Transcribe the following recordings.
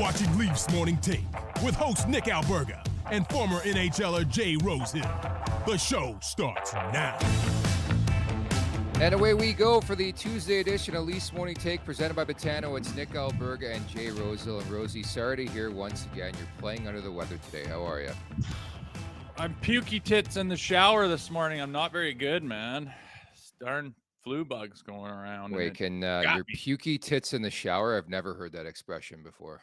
watching Leafs Morning Take with host Nick Alberga and former NHLer Jay Rosehill. The show starts now. And away we go for the Tuesday edition of Leafs Morning Take presented by Betano. It's Nick Alberga and Jay Rosehill. And Rosie, sorry to hear once again you're playing under the weather today. How are you? I'm pukey tits in the shower this morning. I'm not very good, man. Darn flu bugs going around. Wait, can your pukey tits in the shower? I've never heard that expression before.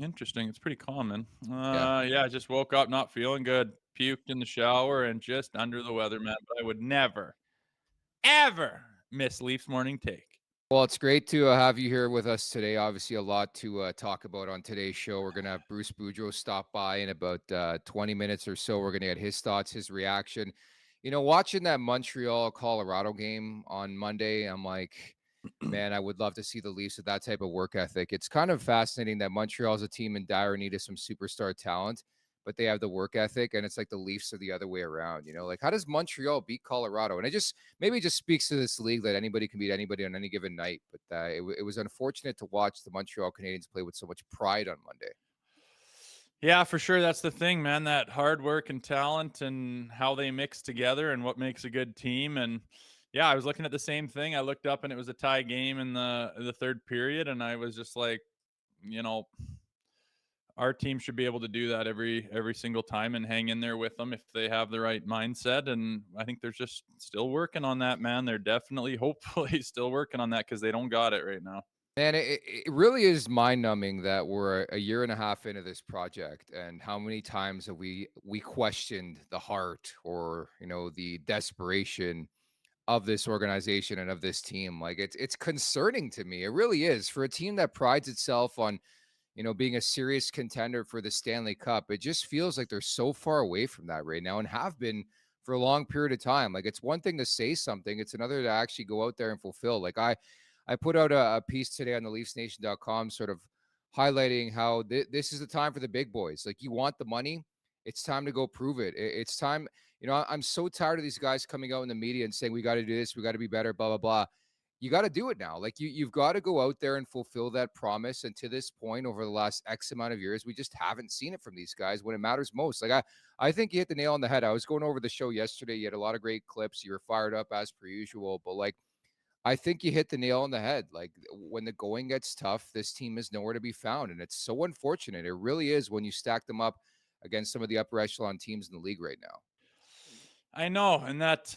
Interesting. It's pretty common. Yeah, I just woke up not feeling good. Puked in the shower and just under the weather, man. But I would never, ever miss Leafs Morning Take. Well, it's great to have you here with us today. Obviously, a lot to talk about on today's show. We're going to have Bruce Boudreau stop by in about 20 minutes or so. We're going to get his thoughts, his reaction. You know, watching that Montreal-Colorado game on Monday, I'm like, man, I would love to see the Leafs with that type of work ethic. It's kind of fascinating that Montreal is a team in dire need of some superstar talent, but they have the work ethic, and it's like the Leafs are the other way around. You know, like how does Montreal beat Colorado? And it just maybe just speaks to this league that anybody can beat anybody on any given night. But it was unfortunate to watch the Montreal Canadiens play with so much pride on Monday. Yeah, for sure. That's the thing, man. That hard work and talent and how they mix together and what makes a good team. And yeah, I was looking at the same thing. I looked up and it was a tie game in the third period, and I was just like, you know, our team should be able to do that every single time and hang in there with them if they have the right mindset. And I think they're just still working on that, man. They're definitely, hopefully, still working on that because they don't got it right now. And it really is mind-numbing that we're a year and a half into this project, and how many times have we questioned the heart or, you know, the desperation of this organization and of this team. Like it's concerning to me. It really is, for a team that prides itself on, you know, being a serious contender for the Stanley Cup. It just feels like they're so far away from that right now and have been for a long period of time. Like it's one thing to say something, it's another to actually go out there and fulfill. Like I put out a piece today on the LeafsNation.com sort of highlighting how this is the time for the big boys. Like you want the money, it's time to go prove it. It's time. You know, I'm so tired of these guys coming out in the media and saying, we got to do this, we got to be better, blah, blah, blah. You got to do it now. Like you've got to go out there and fulfill that promise. And to this point, over the last X amount of years, we just haven't seen it from these guys when it matters most. Like I think you hit the nail on the head. I was going over the show yesterday. You had a lot of great clips. You were fired up as per usual, but like, I think you hit the nail on the head. Like when the going gets tough, this team is nowhere to be found. And it's so unfortunate. It really is when you stack them up against some of the upper echelon teams in the league right now. I know. And that,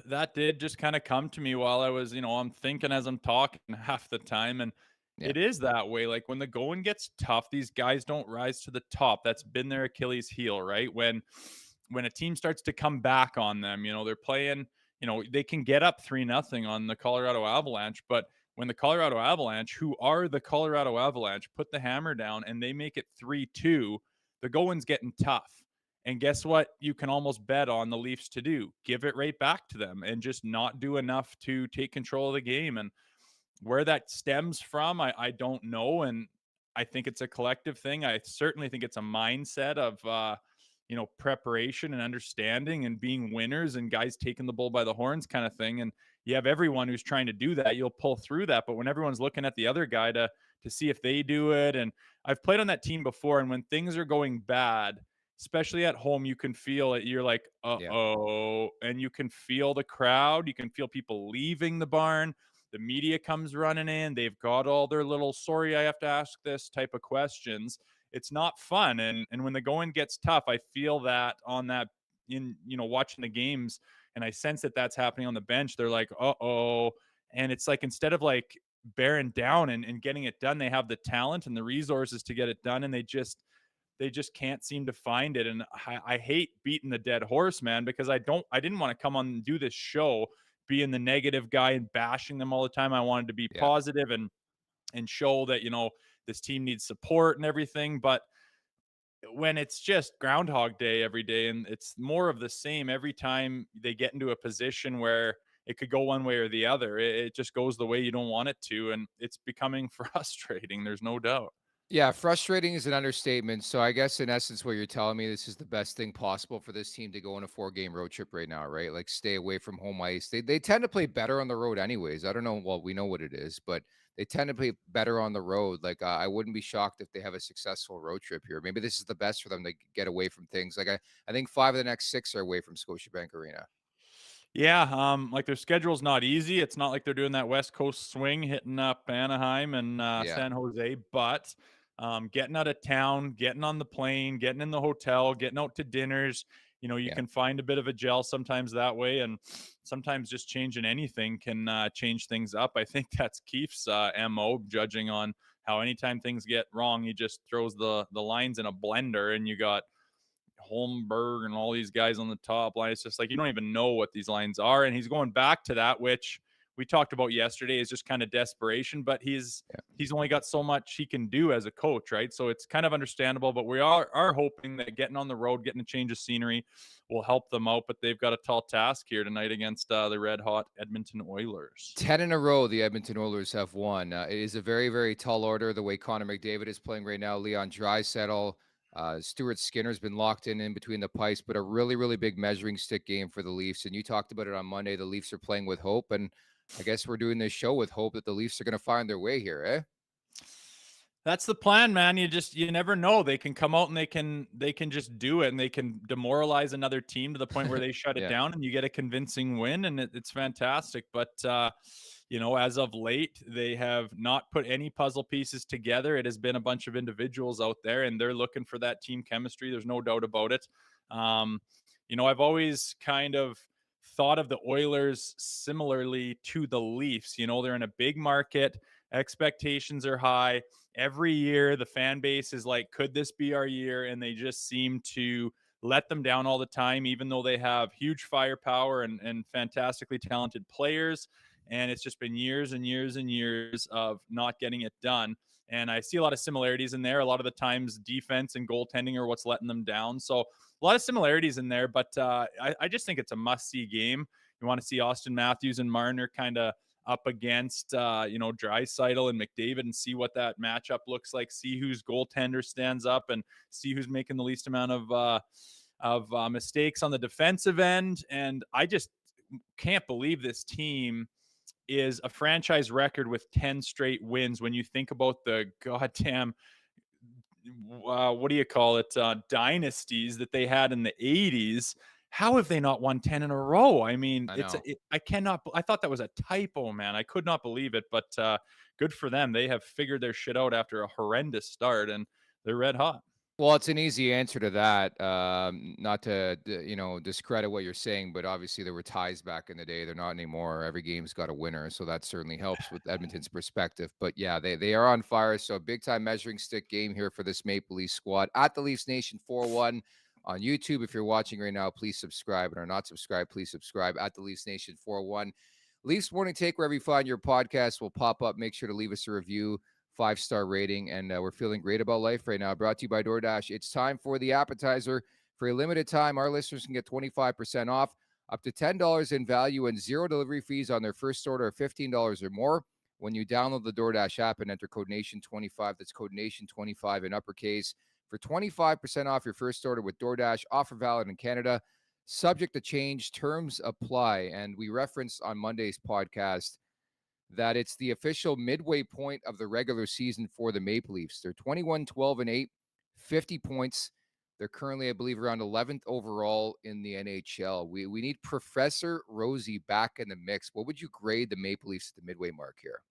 that did just kind of come to me while I was, you know, I'm thinking as I'm talking half the time. And it is that way. Like when the going gets tough, these guys don't rise to the top. That's been their Achilles heel, right? When a team starts to come back on them, you know, they're playing, you know, they can get up 3-0 on the Colorado Avalanche, but when the Colorado Avalanche, who are the Colorado Avalanche, put the hammer down and they make it 3-2, the going's getting tough. And guess what? You can almost bet on the Leafs to do. Give it right back to them and just not do enough to take control of the game. And where that stems from, I don't know. And I think it's a collective thing. I certainly think it's a mindset of, you know, preparation and understanding and being winners and guys taking the bull by the horns kind of thing. And you have everyone who's trying to do that, you'll pull through that. But when everyone's looking at the other guy to see if they do it, and I've played on that team before, and when things are going bad, especially at home, you can feel it. You're like, uh-oh. Yeah. And you can feel the crowd. You can feel people leaving the barn. The media comes running in. They've got all their little, sorry, I have to ask this type of questions. It's not fun. And when the going gets tough, I feel that on that, in, you know, watching the games, and I sense that that's happening on the bench. They're like, uh-oh. And it's like, instead of like bearing down and getting it done, they have the talent and the resources to get it done. And they just can't seem to find it. And I hate beating the dead horse, man, because I didn't want to come on and do this show being the negative guy and bashing them all the time. I wanted to be positive and show that, you know, this team needs support and everything. But when it's just Groundhog Day every day and it's more of the same every time they get into a position where it could go one way or the other, it just goes the way you don't want it to. And it's becoming frustrating. There's no doubt. Yeah, frustrating is an understatement. So I guess in essence, what you're telling me, this is the best thing possible for this team to go on a 4-game road trip right now, right? Like stay away from home ice. They tend to play better on the road anyways. I don't know. Well, we know what it is, but they tend to play better on the road. Like I wouldn't be shocked if they have a successful road trip here. Maybe this is the best for them to get away from things. Like I think 5 of the next 6 are away from Scotiabank Arena. Yeah, like their schedule's not easy. It's not like they're doing that West Coast swing, hitting up Anaheim and Yeah, San Jose, but getting out of town, getting on the plane, getting in the hotel, getting out to dinners. You yeah. can find a bit of a gel sometimes that way, and sometimes just changing anything can change things up. I think that's Keefe's mo, judging on how anytime things get wrong, he just throws the lines in a blender, and you got Holmberg and all these guys on the top line. It's just like you don't even know what these lines are. And he's going back to that, which we talked about yesterday, is just kind of desperation. But he's only got so much he can do as a coach, right? So it's kind of understandable. But we are hoping that getting on the road, getting a change of scenery, will help them out. But they've got a tall task here tonight against the red hot Edmonton Oilers. 10 in a row, the Edmonton Oilers have won. It is a very, very tall order the way Connor McDavid is playing right now. Leon Draisaitl, Stuart Skinner's been locked in between the pipes, but a really, really big measuring stick game for the Leafs. And you talked about it on Monday. The Leafs are playing with hope, and I guess we're doing this show with hope that the Leafs are going to find their way here, eh? That's the plan, man. You never know. They can come out and they can just do it, and they can demoralize another team to the point where they shut it Yeah. down, and you get a convincing win, and it's fantastic. But as of late, they have not put any puzzle pieces together. It has been a bunch of individuals out there, and they're looking for that team chemistry. There's no doubt about it. Um, I've always kind of thought of the Oilers similarly to the Leafs. They're in a big market, expectations are high. Every year the fan base is like, could this be our year? And they just seem to let them down all the time, even though they have huge firepower and fantastically talented players. And it's just been years and years and years of not getting it done. And I see a lot of similarities in there. A lot of the times defense and goaltending are what's letting them down. So a lot of similarities in there, but I just think it's a must-see game. You want to see Austin Matthews and Marner kind of up against Draisaitl and McDavid, and see what that matchup looks like. See whose goaltender stands up, and see who's making the least amount of mistakes on the defensive end. And I just can't believe this team is a franchise record with 10 straight wins. When you think about the goddamn what do you call it, dynasties that they had in the 80s, how have they not won 10 in a row? I mean, I know. I thought that was a typo, man. I could not believe it, but good for them. They have figured their shit out after a horrendous start, and they're red hot. Well, it's an easy answer to that. Not to discredit what you're saying, but obviously there were ties back in the day. They're not anymore. Every game's got a winner, so that certainly helps with Edmonton's perspective. But yeah, they are on fire. So big time measuring stick game here for this Maple Leaf squad at the Leafs Nation 4-1 on YouTube. If you're watching right now, please subscribe, and are not subscribed, please subscribe at the Leafs Nation 4-1. Leafs Morning Take, wherever you find your podcast, will pop up. Make sure to leave us a review, 5-star rating, and we're feeling great about life right now. Brought to you by DoorDash. It's time for the appetizer. For a limited time, our listeners can get 25% off, up to $10 in value, and 0 delivery fees on their first order of $15 or more when you download the DoorDash app and enter code NATION25. That's code NATION25 in uppercase for 25% off your first order with DoorDash. Offer valid in Canada. Subject to change. Terms apply. And we referenced on Monday's podcast that it's the official midway point of the regular season for the Maple Leafs. They're 21-12-8, 50 points. They're currently, I believe, around 11th overall in the NHL. We need Professor Rosie back in the mix. What would you grade the Maple Leafs at the midway mark here?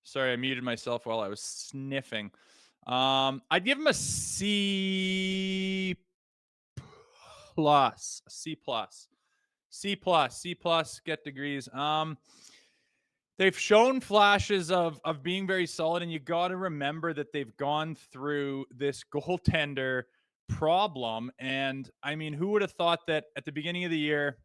Sorry, I muted myself while I was sniffing. I'd give him a C plus, C plus, C plus, C plus. Get degrees. They've shown flashes of being very solid, and you got to remember that they've gone through this goaltender problem. And I mean, who would have thought that at the beginning of the year,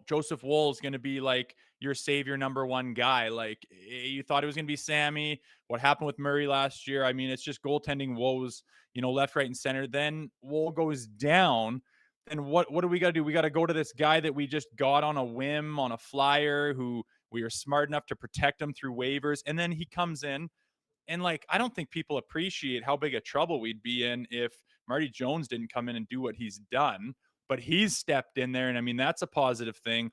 Joseph Woll is going to be like, your savior number one guy. Like you thought it was going to be Sammy. What happened with Murray last year? I mean, it's just goaltending woes, left, right, and center. Then Woll goes down. And what do we got to do? We got to go to this guy that we just got on a whim, on a flyer, who we were smart enough to protect him through waivers. And then he comes in, and like, I don't think people appreciate how big a trouble we'd be in if Marty Jones didn't come in and do what he's done. But he's stepped in there, and I mean, that's a positive thing.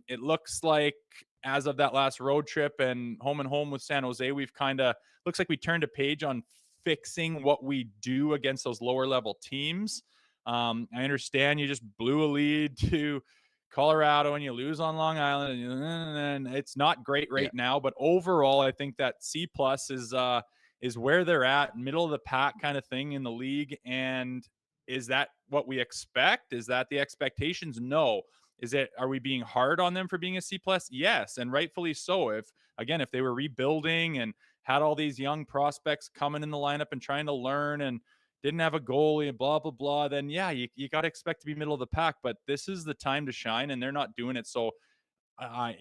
It looks like as of that last road trip and home with San Jose, we've kind of looks like we turned a page on fixing what we do against those lower level teams. I understand you just blew a lead to Colorado and you lose on Long Island, and it's not great right now. But overall, I think that C plus is where they're at, middle of the pack kind of thing in the league. And is that what we expect? Is that the expectations? No. Are we being hard on them for being a C plus? Yes, and rightfully so. If they were rebuilding and had all these young prospects coming in the lineup and trying to learn and didn't have a goalie and blah, blah, blah, then yeah, you got to expect to be middle of the pack. But this is the time to shine, and they're not doing it. So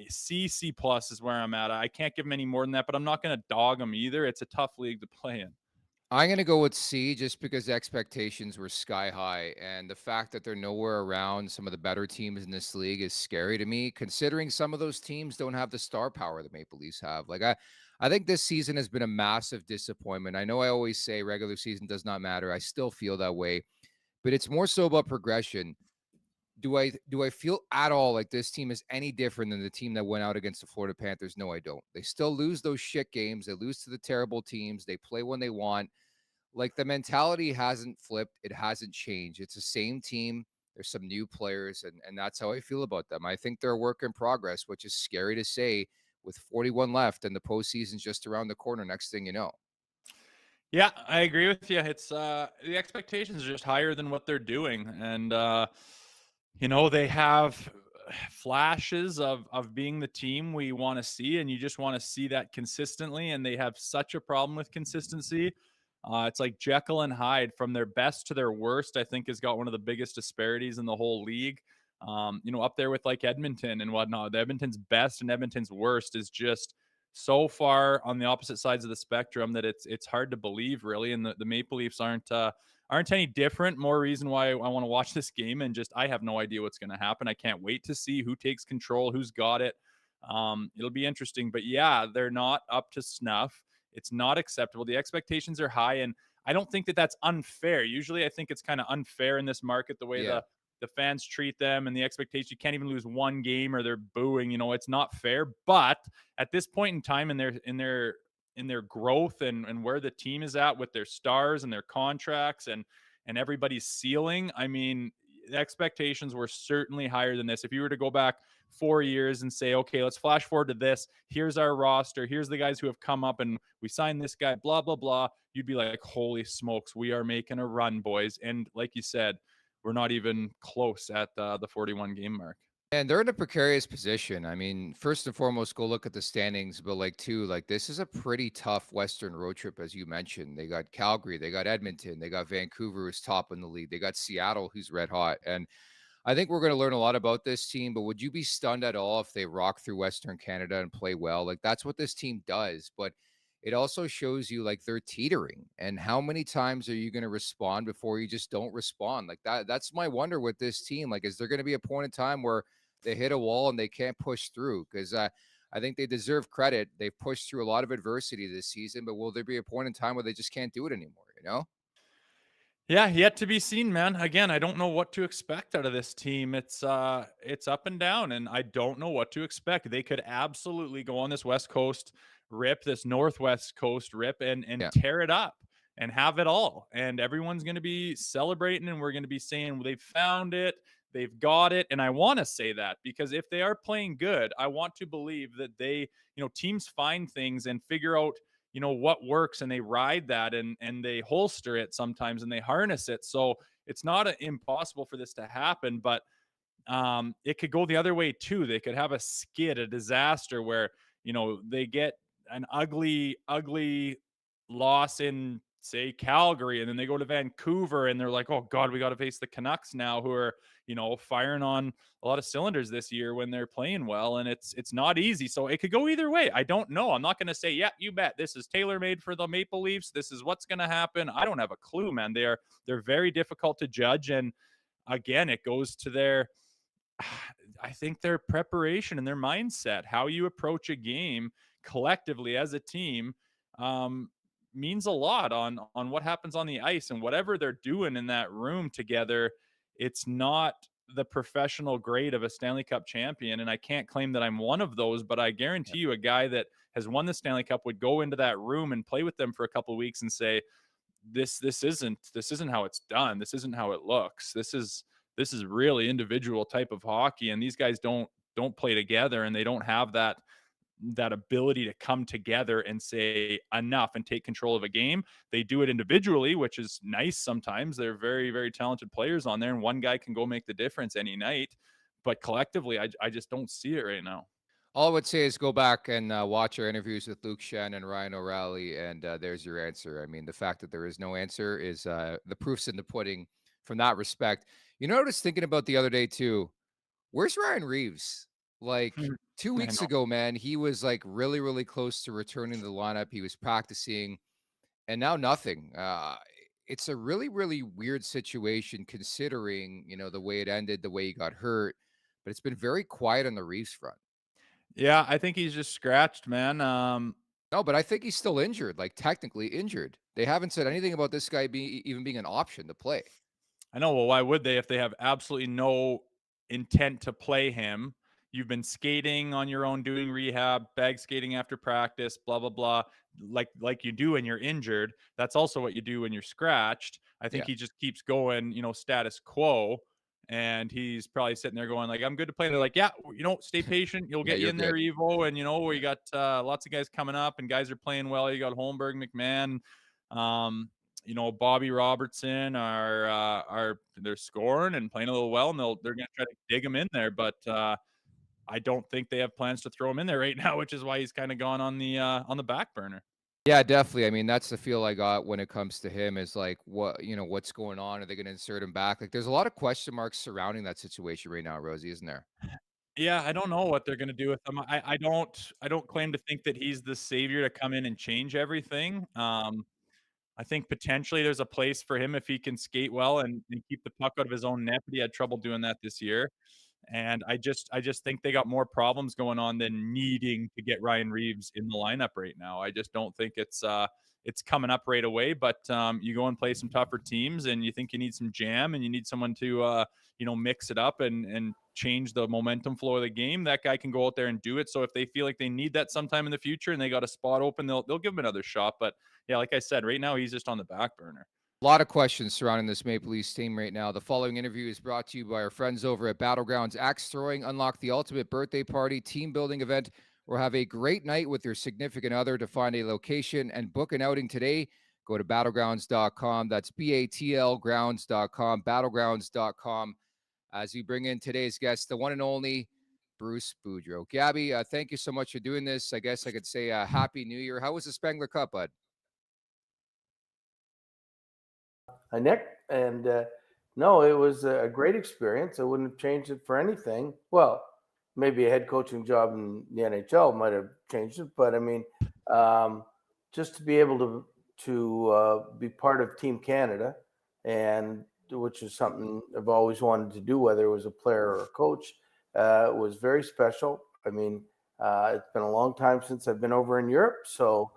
C plus is where I'm at. I can't give them any more than that, but I'm not going to dog them either. It's a tough league to play in. I'm going to go with C just because expectations were sky high. And the fact that they're nowhere around some of the better teams in this league is scary to me, considering some of those teams don't have the star power the Maple Leafs have. Like, I think this season has been a massive disappointment. I know I always say regular season does not matter. I still feel that way, but it's more so about progression. Do I feel at all like this team is any different than the team that went out against the Florida Panthers? No, I don't. They still lose those shit games. They lose to the terrible teams. They play when they want. Like, the mentality hasn't flipped. It hasn't changed. It's the same team. There's some new players, and that's how I feel about them. I think they're a work in progress, which is scary to say with 41 left and the postseason's just around the corner. Next thing you know. Yeah, I agree with you. It's the expectations are just higher than what they're doing. And they have flashes of being the team we want to see, and you just want to see that consistently, and they have such a problem with consistency. It's like Jekyll and Hyde. From their best to their worst, I think has got one of the biggest disparities in the whole league. Up there with like Edmonton and whatnot. The Edmonton's best and Edmonton's worst is just so far on the opposite sides of the spectrum that it's hard to believe, really. And the Maple Leafs aren't any different. More reason why I want to watch this game, and just I have no idea what's going to happen. I can't wait to see who takes control, who's got it. It'll be interesting. But yeah, they're not up to snuff. It's not acceptable. The expectations are high, and I don't think that that's unfair. Usually I think it's kind of unfair in this market, the way the fans treat them and the expectation. You can't even lose one game or they're booing. It's not fair. But at this point in time in their growth and where the team is at with their stars and their contracts and everybody's ceiling, I mean, the expectations were certainly higher than this. If you were to go back 4 years and say, okay, let's flash forward to this. Here's our roster. Here's the guys who have come up and we signed this guy, blah, blah, blah. You'd be like, holy smokes, we are making a run, boys. And like you said, we're not even close at the 41 game mark. And they're in a precarious position. I mean, first and foremost, go look at the standings. But this is a pretty tough Western road trip, as you mentioned. They got Calgary, they got Edmonton, they got Vancouver, who's top in the league. They got Seattle, who's red hot. And I think we're going to learn a lot about this team. But would you be stunned at all if they rock through Western Canada and play well? Like, that's what this team does. But it also shows you like they're teetering, and how many times are you going to respond before you just don't respond? Like that's my wonder with this team. Like, is there going to be a point in time where they hit a wall and they can't push through? Because I think they deserve credit. They've pushed through a lot of adversity this season, but will there be a point in time where they just can't do it anymore? Yeah, yet to be seen, man. Again, I don't know what to expect out of this team. It's up and down, and I don't know what to expect. They could absolutely go on this West Coast rip, this Northwest Coast rip, and tear it up and have it all. And everyone's going to be celebrating, and we're going to be saying they've found it, they've got it. And I want to say that because if they are playing good, I want to believe that they, teams find things and figure out what works, and they ride that and they holster it sometimes and they harness it. So it's not impossible for this to happen, but it could go the other way too. They could have a skid, a disaster where they get an ugly loss in say Calgary, and then they go to Vancouver and they're like, oh God, we got to face the Canucks now, who are, firing on a lot of cylinders this year when they're playing well. And it's not easy. So it could go either way. I don't know. I'm not going to say, yeah, you bet this is tailor-made for the Maple Leafs. This is what's going to happen. I don't have a clue, man. They're very difficult to judge. And again, it goes to I think their preparation and their mindset, how you approach a game collectively as a team, means a lot on what happens on the ice. And whatever they're doing in that room together, it's not the professional grade of a Stanley Cup champion. And I can't claim that I'm one of those, but I guarantee you a guy that has won the Stanley Cup would go into that room and play with them for a couple of weeks and say, this isn't how it's done. This isn't how it looks. This is really individual type of hockey, and these guys don't play together, and they don't have that ability to come together and say enough and take control of a game. They do it individually, which is nice sometimes. They're very, very talented players on there, and one guy can go make the difference any night. But collectively, I just don't see it right now. All I would say is go back and watch our interviews with Luke Shen and Ryan O'Reilly, and there's your answer. I mean, the fact that there is no answer is the proof's in the pudding from that respect. You know what I was thinking about the other day, too? Where's Ryan Reeves? Like 2 weeks ago, man, he was like really, really close to returning to the lineup. He was practicing, and now nothing. It's a really, really weird situation considering, the way it ended, the way he got hurt, but it's been very quiet on the Reeves front. Yeah, I think he's just scratched, man. No, but I think he's still injured, like technically injured. They haven't said anything about this guy even being an option to play. I know. Well, why would they if they have absolutely no intent to play him? You've been skating on your own, doing rehab, bag skating after practice, blah blah blah, like you do when you're injured. That's also what you do when you're scratched. I think he just keeps going, status quo, and he's probably sitting there going like, "I'm good to play." And they're like, "Yeah, stay patient. You'll get you in there, Evo." And we got lots of guys coming up, and guys are playing well. You got Holmberg, McMahon. Bobby Robertson are they're scoring and playing a little well, and they're going to try to dig him in there. But I don't think they have plans to throw him in there right now, which is why he's kind of gone on the back burner. Yeah, definitely. I mean, that's the feel I got when it comes to him is like, what's going on? Are they going to insert him back? Like, there's a lot of question marks surrounding that situation right now, Rosie, isn't there? Yeah, I don't know what they're going to do with him. I don't claim to think that he's the savior to come in and change everything. I think potentially there's a place for him if he can skate well and keep the puck out of his own net, but he had trouble doing that this year. And I just think they got more problems going on than needing to get Ryan Reeves in the lineup right now. I just don't think it's coming up right away. But you go and play some tougher teams, and you think you need some jam, and you need someone to mix it up and change the momentum flow of the game. That guy can go out there and do it. So if they feel like they need that sometime in the future and they got a spot open, they'll give him another shot. But yeah, like I said, right now he's just on the back burner. A lot of questions surrounding this Maple Leafs team right now. The following interview is brought to you by our friends over at Battlegrounds Axe Throwing. Unlock the ultimate birthday party team building event or have a great night with your significant other. To find a location and book an outing today, go to battlegrounds.com. That's BATL grounds.com, battlegrounds.com. As we bring in today's guest, the one and only Bruce Boudreau. Gabby, thank you so much for doing this. I guess I could say Happy New Year. How was the Spengler Cup, bud? Nick, and no, it was a great experience. I wouldn't have changed it for anything. Well, maybe a head coaching job in the NHL might have changed it, but I mean, just to be able to be part of Team Canada, and which is something I've always wanted to do, whether it was a player or a coach, was very special. I mean, it's been a long time since I've been over in Europe, so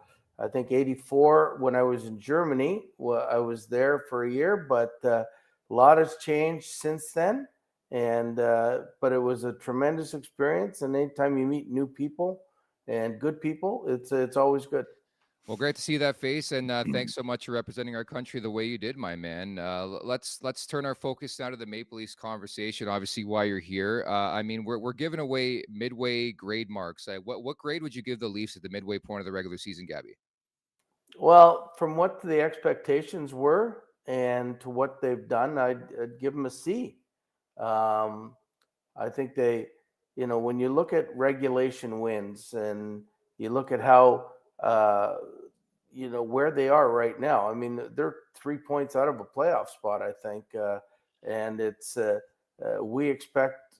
I think 84 when I was in Germany. Well, I was there for a year, but a lot has changed since then. And but it was a tremendous experience. And anytime you meet new people and good people, it's always good. Well, great to see that face, and thanks so much for representing our country the way you did, my man. Let's turn our focus now to the Maple Leafs conversation. Obviously, why you're here. I mean, we're giving away Midway grade marks. What grade would you give the Leafs at the midway point of the regular season, Gabby? Well, from what the expectations were and to what they've done, I'd give them a C. I think they, when you look at regulation wins and you look at how where they are right now. I mean, they're 3 points out of a playoff spot, I think. And it's we expect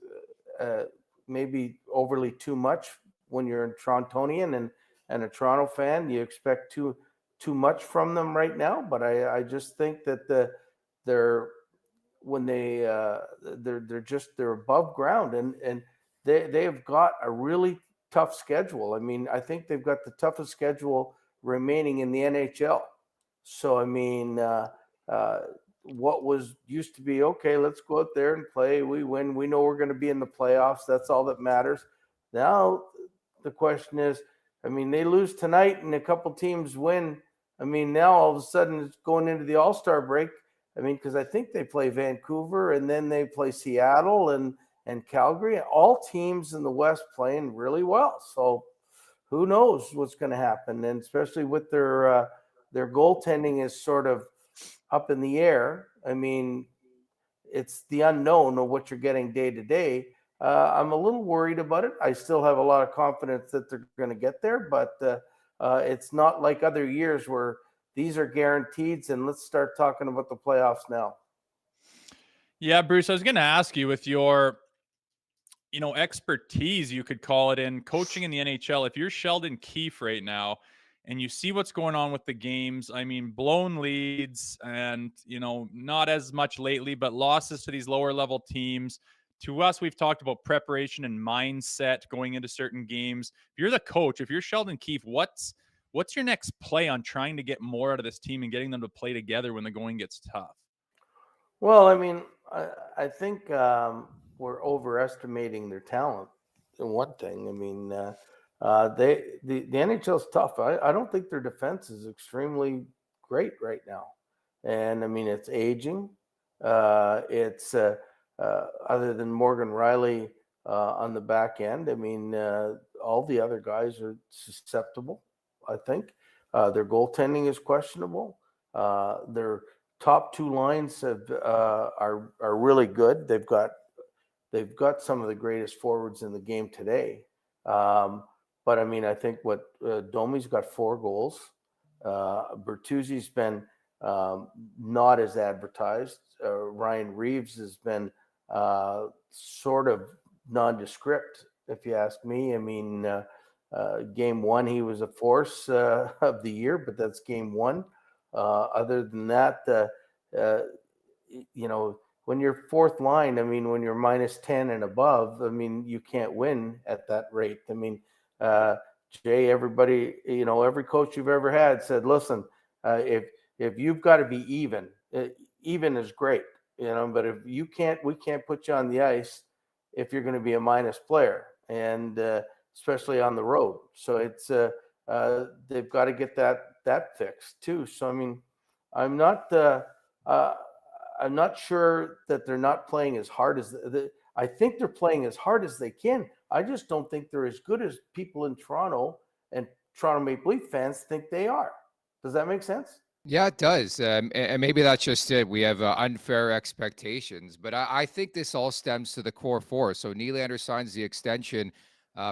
maybe overly too much when you're a Torontonian and a Toronto fan. You expect too much from them right now. But I just think that they're when they're above ground, and they have got a really tough schedule. I mean, I think they've got the toughest schedule remaining in the NHL. So I mean, what was used to be, okay, let's go out there and play. We win. We know we're going to be in the playoffs. That's all that matters. Now the question is, I mean, they lose tonight and a couple teams win. I mean, now all of a sudden it's going into the All-Star break. I mean, because I think they play Vancouver and then they play Seattle and Calgary. All teams in the West playing really well. So who knows what's going to happen? And especially with their goaltending is sort of up in the air. I mean, it's the unknown of what you're getting day to day. I'm a little worried about it. I still have a lot of confidence that they're going to get there, but it's not like other years where these are guaranteed. And let's start talking about the playoffs now. Yeah, Bruce, I was going to ask you, with your expertise, you could call it, in coaching in the NHL, if you're Sheldon Keefe right now and you see what's going on with the games, I mean, blown leads and, not as much lately, but losses to these lower level teams. To us, we've talked about preparation and mindset going into certain games. If you're the coach, if you're Sheldon Keefe, what's your next play on trying to get more out of this team and getting them to play together when the going gets tough? Well, I mean, I think we're overestimating their talent. One thing, I mean, the NHL is tough. I don't think their defense is extremely great right now, and I mean it's aging. It's other than Morgan Riley on the back end. I mean, all the other guys are susceptible. I think their goaltending is questionable. Their top two lines are really good. They've got some of the greatest forwards in the game today. But I mean, I think what Domi's got 4 goals. Bertuzzi's been not as advertised. Ryan Reeves has been sort of nondescript, if you ask me. I mean, game 1, he was a force of the year, but that's game 1. Other than that, when you're fourth line, I mean, when you're -10 and above, I mean, you can't win at that rate. I mean, Jay, everybody, every coach you've ever had said, listen, if you've got to be even is great, but if you can't, we can't put you on the ice if you're going to be a minus player, and especially on the road. So it's they've got to get that fixed too. So I mean, I'm not sure that they're not playing as hard as I think they're playing as hard as they can. I just don't think they're as good as people in Toronto and Toronto Maple Leaf fans think they are. Does that make sense? Yeah, it does. And maybe that's just it. We have unfair expectations, but I think this all stems to the core 4. So Nylander signs the extension.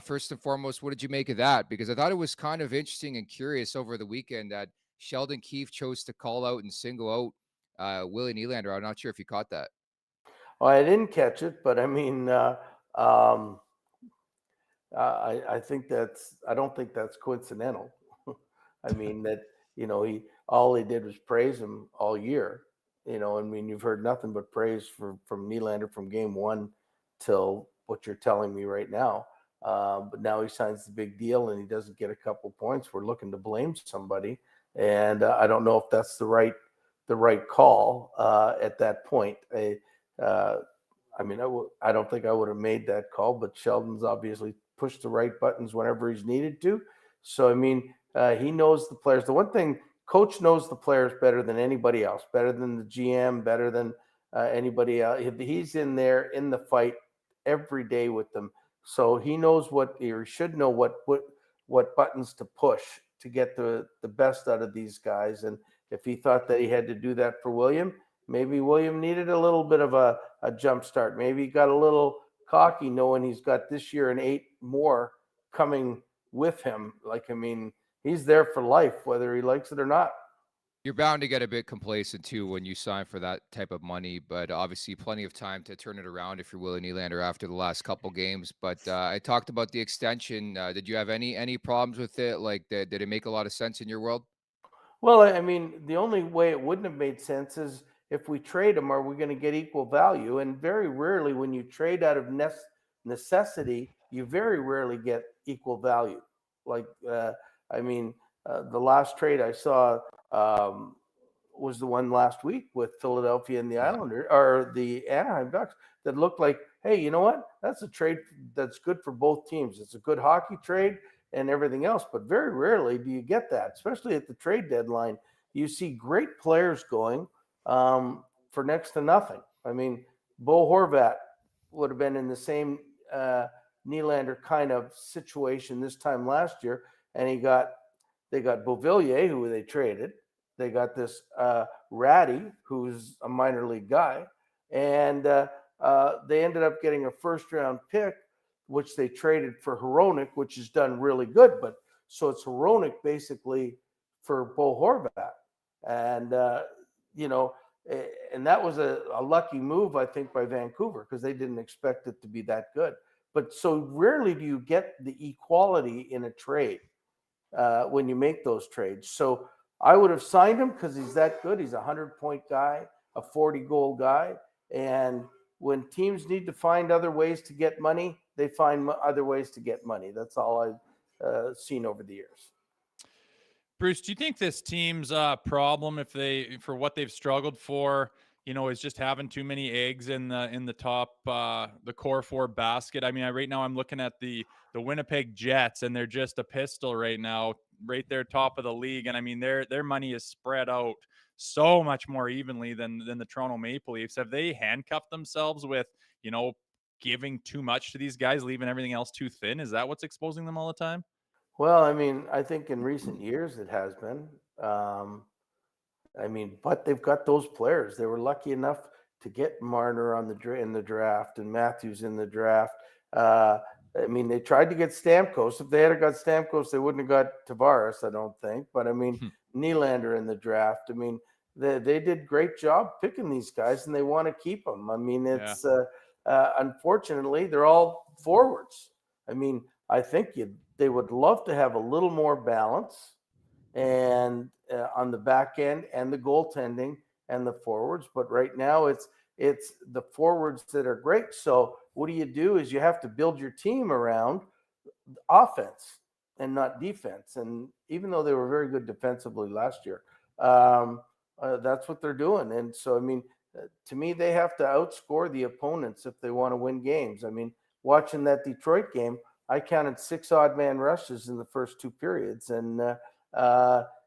First and foremost, what did you make of that? Because I thought it was kind of interesting and curious over the weekend that Sheldon Keefe chose to call out and single out Willie Elander. I'm not sure if you caught that. Well, I didn't catch it, but I mean, I think I don't think that's coincidental. I mean that, all he did was praise him all year. I mean, you've heard nothing but praise from Nylander from game 1 till what you're telling me right now. But now he signs the big deal and he doesn't get a couple points. We're looking to blame somebody, and I don't know if that's the right call at that point. I mean, I don't think I would have made that call, but Sheldon's obviously pushed the right buttons whenever he's needed to. So I mean, he knows the players. The one thing, coach knows the players better than anybody else, better than the GM, better than anybody else. He's in there in the fight every day with them. So he knows or should know what buttons to push to get the best out of these guys. And if he thought that he had to do that for William, maybe William needed a little bit of a jump start. Maybe he got a little cocky knowing he's got this year and 8 more coming with him. Like, I mean, he's there for life, whether he likes it or not. You're bound to get a bit complacent too when you sign for that type of money, but obviously plenty of time to turn it around if you're Willie Elander after the last couple games. But I talked about the extension. Did you have any problems with it? Like, did it make a lot of sense in your world? Well, I mean, the only way it wouldn't have made sense is if we trade him, are we going to get equal value? And very rarely, when you trade out of necessity, you very rarely get equal value. Like, I mean, the last trade I saw was the one last week with Philadelphia and the Islander or the Anaheim Ducks that looked like, hey, you know what? That's a trade that's good for both teams. It's a good hockey trade and everything else. But very rarely do you get that, especially at the trade deadline. You see great players going for next to nothing. I mean, Bo Horvat would have been in the same Nylander kind of situation this time last year, and they got Beauvillier, who they traded. They got this Ratty, who's a minor league guy, and they ended up getting a first-round pick, which they traded for Hronek, which has done really good. But so it's Hronek basically for Bo Horvat, and and that was a lucky move, I think, by Vancouver because they didn't expect it to be that good. But so rarely do you get the equality in a trade when you make those trades. So I would have signed him because he's that good. He's a 100-point guy, a 40-goal guy. And when teams need to find other ways to get money, they find other ways to get money. That's all I've seen over the years. Bruce, do you think this team's problem, for what they've struggled for, is just having too many eggs in the top, the core four basket? I mean, right now I'm looking at the Winnipeg Jets, and they're just a pistol right now, right there, top of the league. And I mean, their money is spread out so much more evenly than the Toronto Maple Leafs. Have they handcuffed themselves with, giving too much to these guys, leaving everything else too thin? Is that what's exposing them all the time? Well, I mean, I think in recent years it has been. But they've got those players. They were lucky enough to get Marner in the draft and Matthews in the draft. They tried to get Stamkos. If they had got Stamkos, they wouldn't have got Tavares, I don't think. But Nylander in the draft. I mean, they did great job picking these guys, and they want to keep them. I mean, it's unfortunately they're all forwards. I mean, I think they would love to have a little more balance and on the back end and the goaltending and the forwards. But right now it's the forwards that are great. So what do? Is you have to build your team around offense and not defense. And even though they were very good defensively last year, that's what they're doing. And so, I mean, to me, they have to outscore the opponents if they want to win games. I mean, watching that Detroit game, I counted 6 odd man rushes in the first 2 periods. And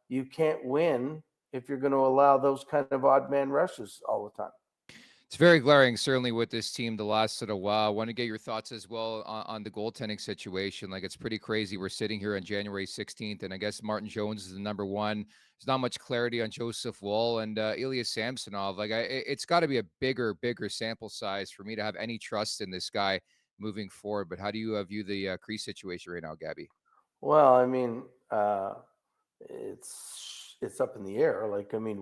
you can't win if you're going to allow those kind of odd man rushes all the time. It's very glaring, certainly, with this team the last little while. I want to get your thoughts as well on the goaltending situation. Like, it's pretty crazy. We're sitting here on January 16th, and I guess Martin Jones is the number one. There's not much clarity on Joseph Woll and Ilya Samsonov. Like, it's got to be a bigger sample size for me to have any trust in this guy moving forward. But how do you view the crease situation right now, Gabby? Well, I mean, it's up in the air. Like, I mean,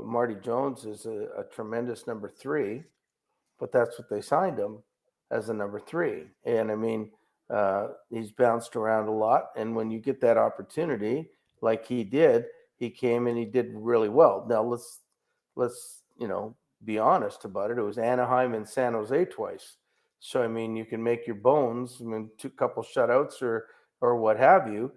Marty Jones is a tremendous number 3, but that's what they signed him as a number 3. And I mean, he's bounced around a lot. And when you get that opportunity, like he did, he came and he did really well. Now let's be honest about it. It was Anaheim and San Jose twice. So I mean, you can make your bones. I mean, 2 couple shutouts or what have you.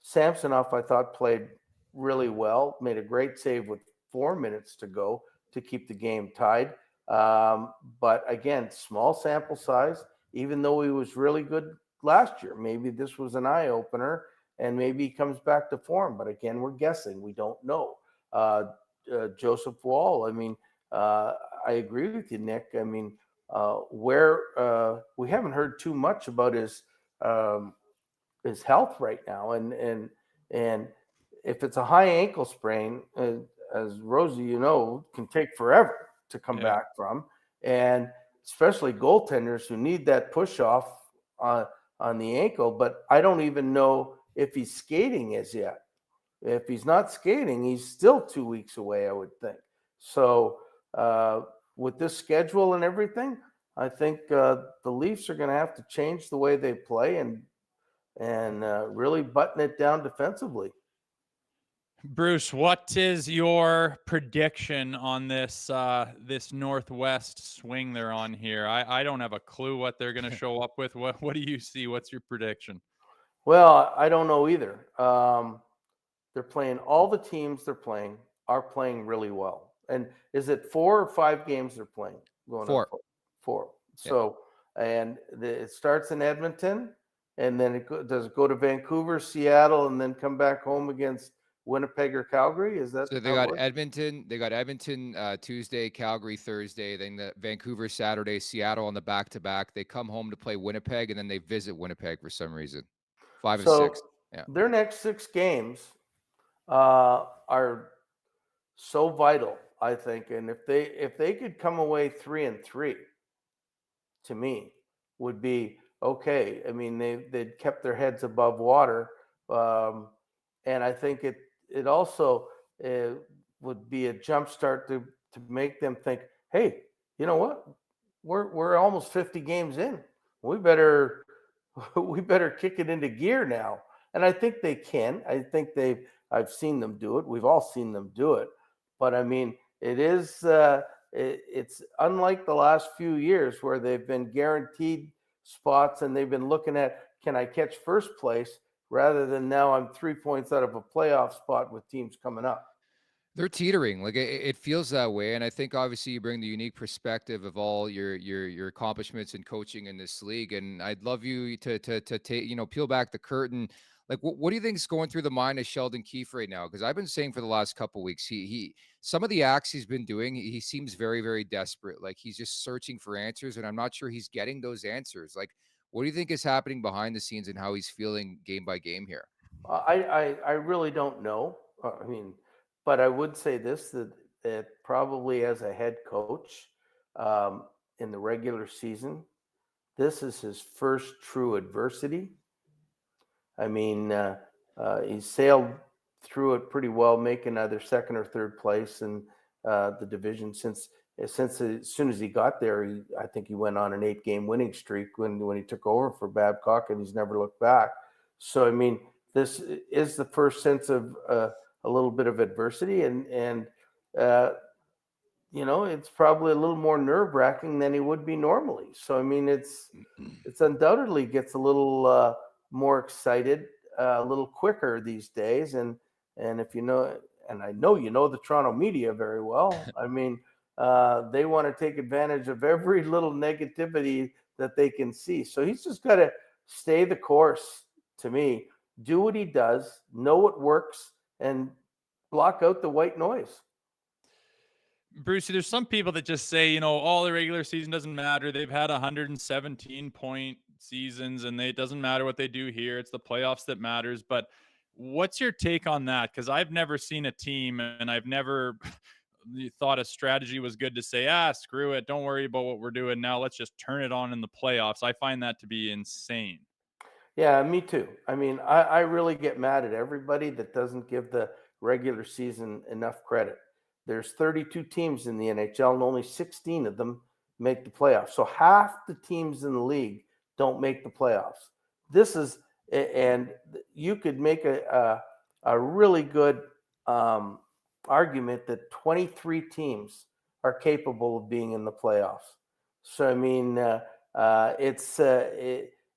Samsonov, I thought, played really well, made a great save with 4 minutes to go to keep the game tied. But again, small sample size, even though he was really good last year. Maybe this was an eye opener and maybe he comes back to form. But again, we're guessing. We don't know. Joseph Woll, I mean, I agree with you, Nick. I mean, we haven't heard too much about his health right now. And if it's a high ankle sprain, as Rosie, can take forever to come back from. And especially goaltenders who need that push off on the ankle, but I don't even know if he's skating as yet. If he's not skating, he's still 2 weeks away, I would think. So with this schedule and everything, I think the Leafs are going to have to change the way they play and really button it down defensively. Bruce, what is your prediction on this this Northwest swing they're on here? I don't have a clue what they're going to show up with. What do you see? What's your prediction? Well, I don't know either. They're playing, all the teams they're playing are playing really well. And is it 4 or 5 games they're playing? Going 4. On 4. Yeah. So, and it starts in Edmonton, and then does it go to Vancouver, Seattle, and then come back home against Winnipeg or Calgary? Is that so they got Edmonton? They got Edmonton Tuesday, Calgary Thursday, then the Vancouver Saturday, Seattle on the back-to-back. They come home to play Winnipeg, and then they visit Winnipeg for some reason. 5 and 6. Yeah. Their next 6 games are so vital, I think, and if they could come away 3-3, to me, would be okay. I mean, they'd kept their heads above water, and I think it also would be a jump start to make them think, hey, you know what? We're almost 50 games in. We better kick it into gear now. And I think they can. I think I've seen them do it. We've all seen them do it. But I mean, it's unlike the last few years where they've been guaranteed spots and they've been looking at, can I catch first place, rather than now I'm 3 points out of a playoff spot with teams coming up. They're teetering. Like it feels that way, and I think obviously you bring the unique perspective of all your accomplishments in coaching in this league. And I'd love you to take, peel back the curtain. Like what do you think is going through the mind of Sheldon Keefe right now? Because I've been saying for the last couple of weeks, he some of the acts he's been doing, he seems very, very desperate. Like he's just searching for answers, and I'm not sure he's getting those answers. Like, what do you think is happening behind the scenes and how he's feeling game by game here? I really don't know. I mean, but I would say this, that probably as a head coach in the regular season, this is his first true adversity. I mean, he sailed through it pretty well, making either second or third place in the division since as soon as he got there. I think he went on an 8-game winning streak when he took over for Babcock, and he's never looked back. So I mean, this is the first sense of a little bit of adversity, and it's probably a little more nerve-wracking than he would be normally. So I mean, it's undoubtedly gets a little more excited, a little quicker these days, and if you know, and I know you know the Toronto media very well. I mean, they want to take advantage of every little negativity that they can see. So he's just got to stay the course, to me, do what he does, know what works, and block out the white noise. Brucey, there's some people that just say, all the regular season doesn't matter. They've had 117-point seasons, and it doesn't matter what they do here. It's the playoffs that matters. But what's your take on that? Because I've never seen a team, and I've never thought a strategy was good to say, screw it, don't worry about what we're doing now. Let's just turn it on in the playoffs. I find that to be insane. Yeah, me too. I mean, I really get mad at everybody that doesn't give the regular season enough credit. There's 32 teams in the NHL, and only 16 of them make the playoffs. So half the teams in the league don't make the playoffs. And you could make a really good argument that 23 teams are capable of being in the playoffs. So I mean,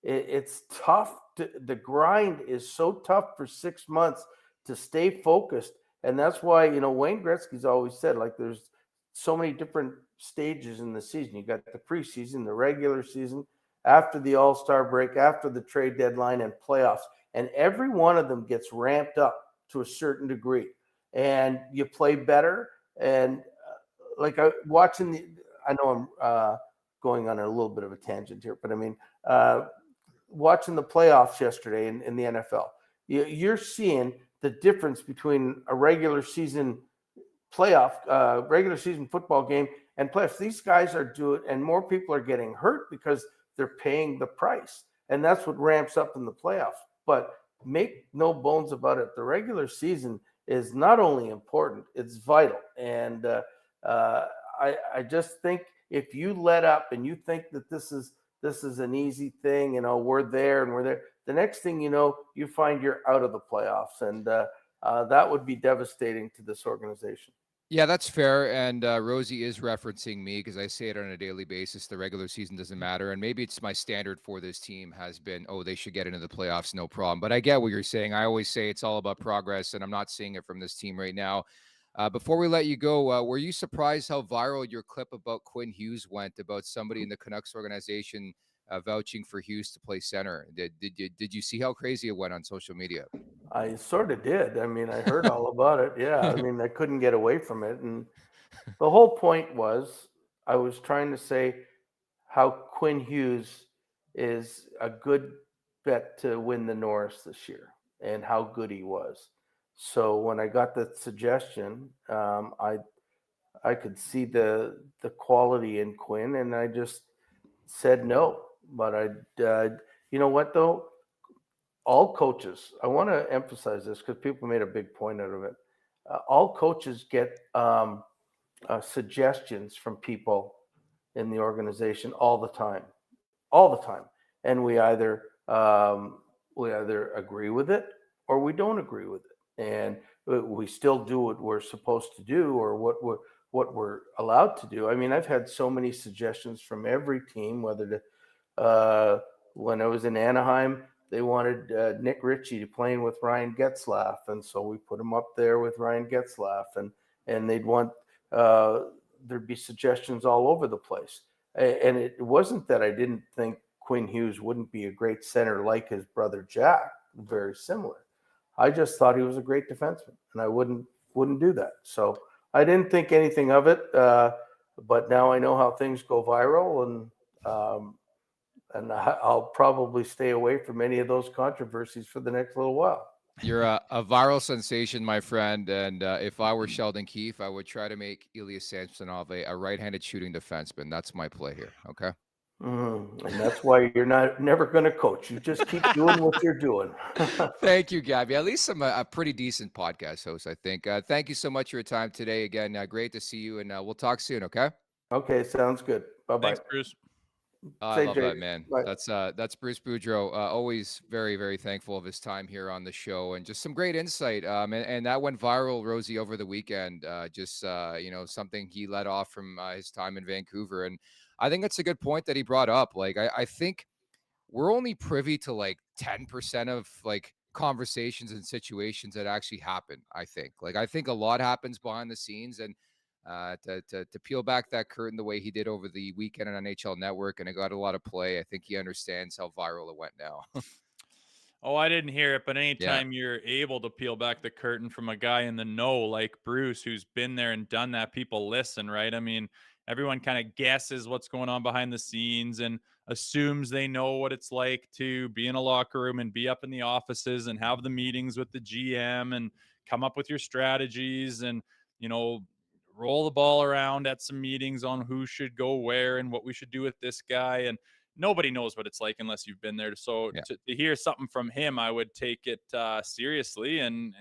it's tough. The grind is so tough for 6 months to stay focused. And that's why, Wayne Gretzky's always said, like, there's so many different stages in the season. You got the preseason, the regular season, after the All-Star break, after the trade deadline, and playoffs. And every one of them gets ramped up to a certain degree. And you play better. And I know I'm going on a little bit of a tangent here, but I mean, watching the playoffs yesterday in the NFL, you're seeing the difference between a regular season football game and playoffs. These guys are doing, and more people are getting hurt because they're paying the price. and that's what ramps up in the playoffs. But make no bones about it, the regular season is not only important, it's vital. And I just think if you let up and you think that this is an easy thing, we're there and we're there, the next thing you know, you find you're out of the playoffs, and that would be devastating to this organization. Yeah, that's fair. And Rosie is referencing me because I say it on a daily basis. The regular season doesn't matter. And maybe it's my standard for this team has been, oh, they should get into the playoffs, no problem. But I get what you're saying. I always say it's all about progress, and I'm not seeing it from this team right now. Before we let you go, were you surprised how viral your clip about Quinn Hughes went, about somebody in the Canucks organization vouching for Hughes to play center? Did you see how crazy it went on social media? I sort of did. I mean, I heard all about it. Yeah. I mean, I couldn't get away from it. And the whole point was I was trying to say how Quinn Hughes is a good bet to win the Norris this year and how good he was. So when I got the suggestion, I could see the quality in Quinn, and I just said no. But you know what though? All coaches, I want to emphasize this because people made a big point out of it. All coaches get suggestions from people in the organization all the time, and we either agree with it or we don't agree with it, and we still do what we're supposed to do or what we're allowed to do. I mean, I've had so many suggestions from every team, whether to when I was in Anaheim, they wanted Nick Ritchie playing with Ryan Getzlaf, and so we put him up there with Ryan Getzlaf, and they'd want there'd be suggestions all over the place. And it wasn't that I didn't think Quinn Hughes wouldn't be a great center like his brother Jack, very similar. I just thought he was a great defenseman, and I wouldn't do that. So I didn't think anything of it, but now I know how things go viral, and I'll probably stay away from any of those controversies for the next little while. You're a viral sensation, my friend. And if I were Sheldon Keefe, I would try to make Ilya Samsonov a right-handed shooting defenseman. That's my play here. Okay. And that's why you're never going to coach. You just keep doing what you're doing. Thank you, Gabby. At least I'm a pretty decent podcast host, I think. Thank you so much for your time today. Again, great to see you, and we'll talk soon, okay? Okay, sounds good. Bye-bye. Thanks, Bruce. I love that, man. Bye. That's Bruce Boudreau. Always very, very thankful of his time here on the show, and just some great insight. And that went viral, Rosie, over the weekend. Something he let off from his time in Vancouver, and I think it's a good point that he brought up. Like, I think we're only privy to like 10% of like conversations and situations that actually happen. I think a lot happens behind the scenes, and to peel back that curtain the way he did over the weekend on NHL Network, and it got a lot of play. I think he understands how viral it went now. Oh, I didn't hear it, but anytime you're able to peel back the curtain from a guy in the know like Bruce, who's been there and done that, people listen, right? I mean, everyone kind of guesses what's going on behind the scenes and assumes they know what it's like to be in a locker room and be up in the offices and have the meetings with the GM and come up with your strategies and, roll the ball around at some meetings on who should go where and what we should do with this guy. And nobody knows what it's like unless you've been there. So to hear something from him, I would take it seriously. And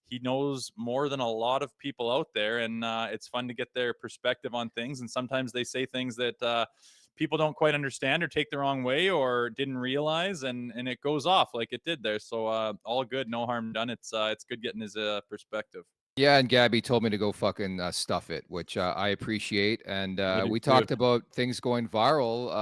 he knows more than a lot of people out there. And it's fun to get their perspective on things. And sometimes they say things that people don't quite understand or take the wrong way or didn't realize. And it goes off like it did there. So all good, no harm done. It's good getting his perspective. Yeah, and Gabby told me to go fucking stuff it, which I appreciate. And we talked about things going viral.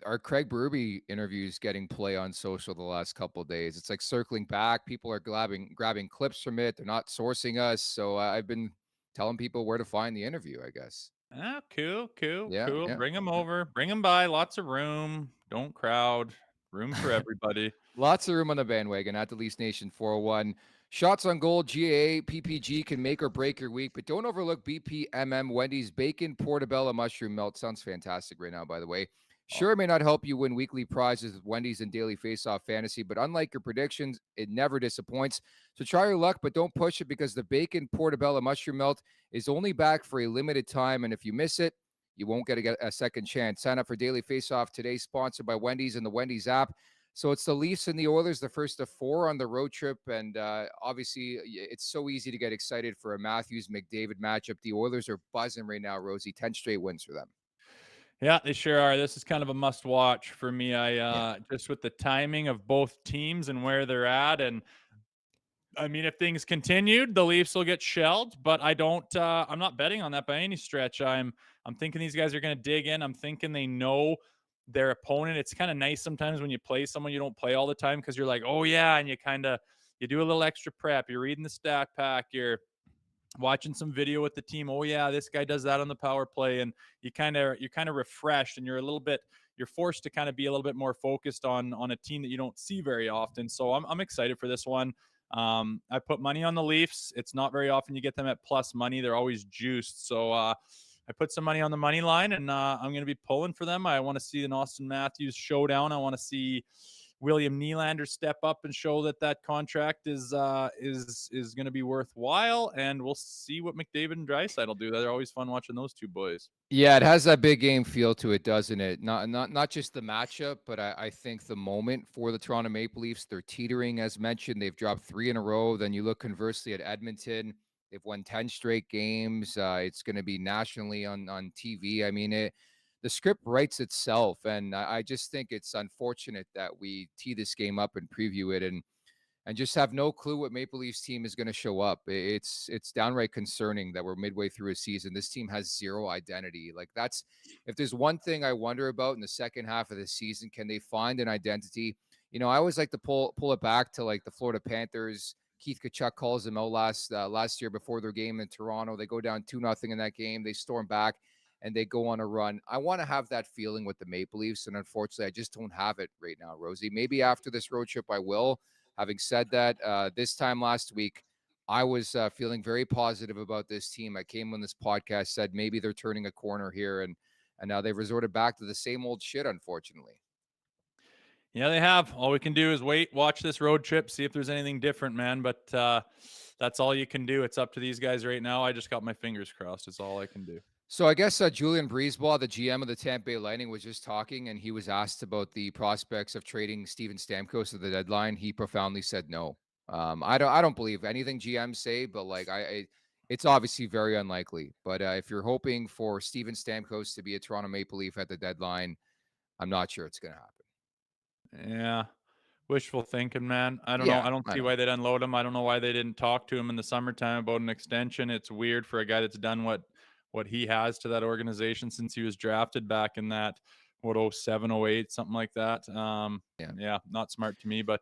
Our Craig Berube interviews getting play on social the last couple of days. It's like circling back. People are grabbing clips from it. They're not sourcing us. So I've been telling people where to find the interview, I guess. Ah, cool. Yeah. Bring them over. Bring them by. Lots of room. Don't crowd. Room for everybody. Lots of room on the bandwagon at the Leafs Nation 401. Shots on goal, GAA, PPG can make or break your week, but don't overlook BPMM Wendy's Bacon Portobello Mushroom Melt. Sounds fantastic right now, by the way. Sure, it may not help you win weekly prizes with Wendy's and Daily Faceoff Fantasy, but unlike your predictions, it never disappoints. So try your luck, but don't push it because the Bacon Portobello Mushroom Melt is only back for a limited time, and if you miss it, you won't get a second chance. Sign up for Daily Faceoff today, sponsored by Wendy's and the Wendy's app. So it's the Leafs and the Oilers, the first of 4 on the road trip. And obviously, it's so easy to get excited for a Matthews-McDavid matchup. The Oilers are buzzing right now, Rosie. 10 straight wins for them. Yeah, they sure are. This is kind of a must watch for me. Just with the timing of both teams and where they're at. And I mean, if things continued, the Leafs will get shelled, but I'm not betting on that by any stretch. I'm thinking these guys are going to dig in. I'm thinking they know their opponent. It's kind of nice sometimes when you play someone you don't play all the time, because you're like, oh yeah, and you do a little extra prep. You're reading the stat pack. You're watching some video with the team. Oh yeah, this guy does that on the power play, and you're kind of refreshed, and you're forced to kind of be a little bit more focused on a team that you don't see very often. So I'm excited for this one. I put money on the Leafs. It's not very often you get them at plus money. They're always juiced. So I put some money on the money line, and I'm going to be pulling for them. I want to see an Austin Matthews showdown. I want to see William Nylander step up and show that contract is going to be worthwhile, and we'll see what McDavid and Draisaitl do. They're always fun watching those two boys. Yeah, it has that big game feel to it, doesn't it? Not just the matchup, but I think the moment for the Toronto Maple Leafs. They're teetering, as mentioned. They've dropped 3 in a row. Then you look conversely at Edmonton. They've won 10 straight games. It's going to be nationally on TV. I mean, the script writes itself, and I just think it's unfortunate that we tee this game up and preview it and just have no clue what Maple Leafs team is going to show up. It's downright concerning that we're midway through a season. This team has zero identity. Like, that's, if there's one thing I wonder about in the second half of the season, can they find an identity? You know, I always like to pull it back to like the Florida Panthers. Keith Tkachuk calls them out last year before their game in Toronto. They go down 2-0 in that game. They storm back and they go on a run. I want to have that feeling with the Maple Leafs, and unfortunately, I just don't have it right now, Rosie. Maybe after this road trip, I will. Having said that, this time last week, I was feeling very positive about this team. I came on this podcast, said maybe they're turning a corner here, and now they've resorted back to the same old shit, unfortunately. Yeah, they have. All we can do is wait, watch this road trip, see if there's anything different, man. But that's all you can do. It's up to these guys right now. I just got my fingers crossed. It's all I can do. So I guess Julian Breezeball, the GM of the Tampa Bay Lightning, was just talking, and he was asked about the prospects of trading Steven Stamkos at the deadline. He profoundly said no. I don't believe anything GMs say, but like it's obviously very unlikely. But if you're hoping for Steven Stamkos to be a Toronto Maple Leaf at the deadline, I'm not sure it's going to happen. Yeah. Wishful thinking, man. I don't know. I don't see why they'd unload him. I don't know why they didn't talk to him in the summertime about an extension. It's weird for a guy that's done what he has to that organization since he was drafted back in that 07, 08, something like that. Yeah, not smart to me, but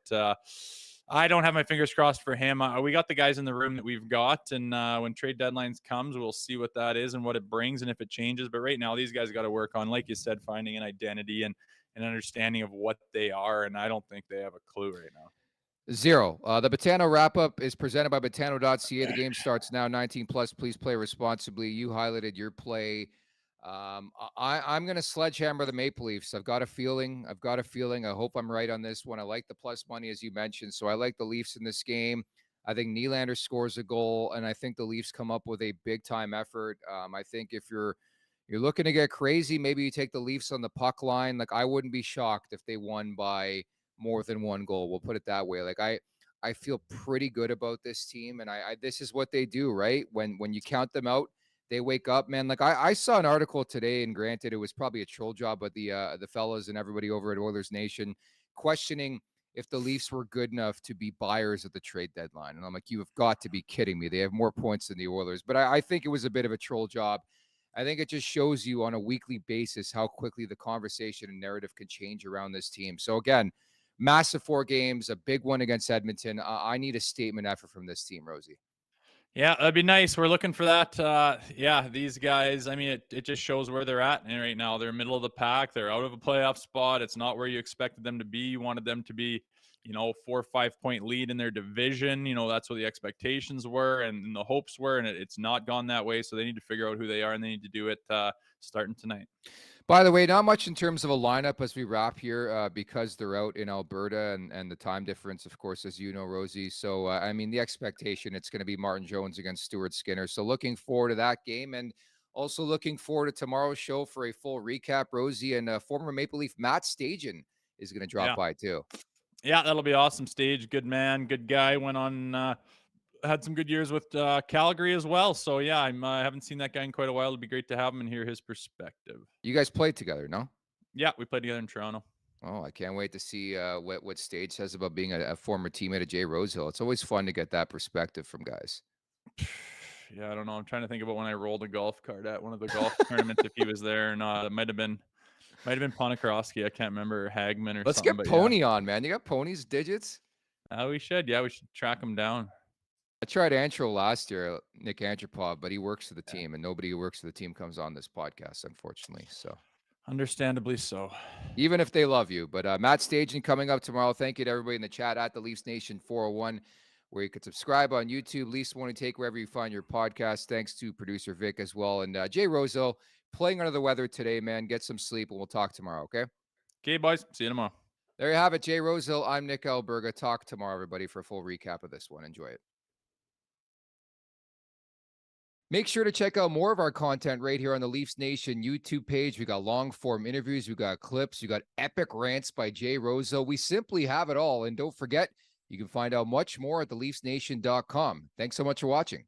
I don't have my fingers crossed for him. We got the guys in the room that we've got, and when trade deadlines comes, we'll see what that is and what it brings and if it changes. But right now, these guys got to work on, like you said, finding an identity and an understanding of what they are, and I don't think they have a clue right now. Zero. The Betano wrap-up is presented by Betano.ca. The game starts now. 19 plus. Please play responsibly. You highlighted your play. I'm going to sledgehammer the Maple Leafs. I've got a feeling. I hope I'm right on this one. I like the plus money, as you mentioned, so I like the Leafs in this game. I think Nylander scores a goal, and I think the Leafs come up with a big-time effort. I think if you're looking to get crazy, maybe you take the Leafs on the puck line. Like, I wouldn't be shocked if they won by more than one goal. We'll put it that way. Like, I feel pretty good about this team, and I this is what they do, right? When you count them out, they wake up, man. Like, I saw an article today, and granted, it was probably a troll job, but the fellas and everybody over at Oilers Nation questioning if the Leafs were good enough to be buyers at the trade deadline. And I'm like, you have got to be kidding me. They have more points than the Oilers. But I think it was a bit of a troll job. I think it just shows you on a weekly basis how quickly the conversation and narrative can change around this team. So again, massive 4 games, a big one against Edmonton. I need a statement effort from this team, Rosie. Yeah, that'd be nice. We're looking for that. Yeah, these guys, I mean, it just shows where they're at right now. They're middle of the pack. They're out of a playoff spot. It's not where you expected them to be. You wanted them to be, 4 or 5 point lead in their division. That's what the expectations were and the hopes were, and it's not gone that way. So they need to figure out who they are, and they need to do it starting tonight. By the way, not much in terms of a lineup as we wrap here because they're out in Alberta and the time difference, of course, as you know, Rosie. So, I mean, the expectation, it's going to be Martin Jones against Stuart Skinner. So looking forward to that game. And Also looking forward to tomorrow's show for a full recap. Rosie and former Maple Leaf Matt Stajan is going to drop by too. Yeah, that'll be awesome. Stage, good man, good guy. Went on, had some good years with Calgary as well. So yeah, I haven't seen that guy in quite a while. It'd be great to have him and hear his perspective. You guys played together, no? Yeah, we played together in Toronto. Oh, I can't wait to see what Stage says about being a former teammate of Jay Rosehill. It's always fun to get that perspective from guys. Yeah, I don't know. I'm trying to think about when I rolled a golf cart at one of the golf tournaments, if he was there or not. It might have been Ponikarovsky. I can't remember, Hagman or Let's something. get Pony on, man. You got Pony's digits? We should. Yeah, we should track him down. I tried Antro last year, Nick Antropov, but he works for the team, and nobody who works for the team comes on this podcast, unfortunately. So, understandably so. Even if they love you. But Matt Stajan coming up tomorrow. Thank you to everybody in the chat at the Leafs Nation 401, where you could subscribe on YouTube, Leafs Morning Take, wherever you find your podcast. Thanks to producer Vic as well. And Jay Rosehill, playing under the weather today, man. Get some sleep, and we'll talk tomorrow, okay? Okay, boys. See you tomorrow. There you have it, Jay Rosehill. I'm Nick Alberga. Talk tomorrow, everybody, for a full recap of this one. Enjoy it. Make sure to check out more of our content right here on the Leafs Nation YouTube page. We got long form interviews. We got clips. We got epic rants by Jay Rosehill. We simply have it all. And don't forget, you can find out much more at theleafsnation.com. Thanks so much for watching.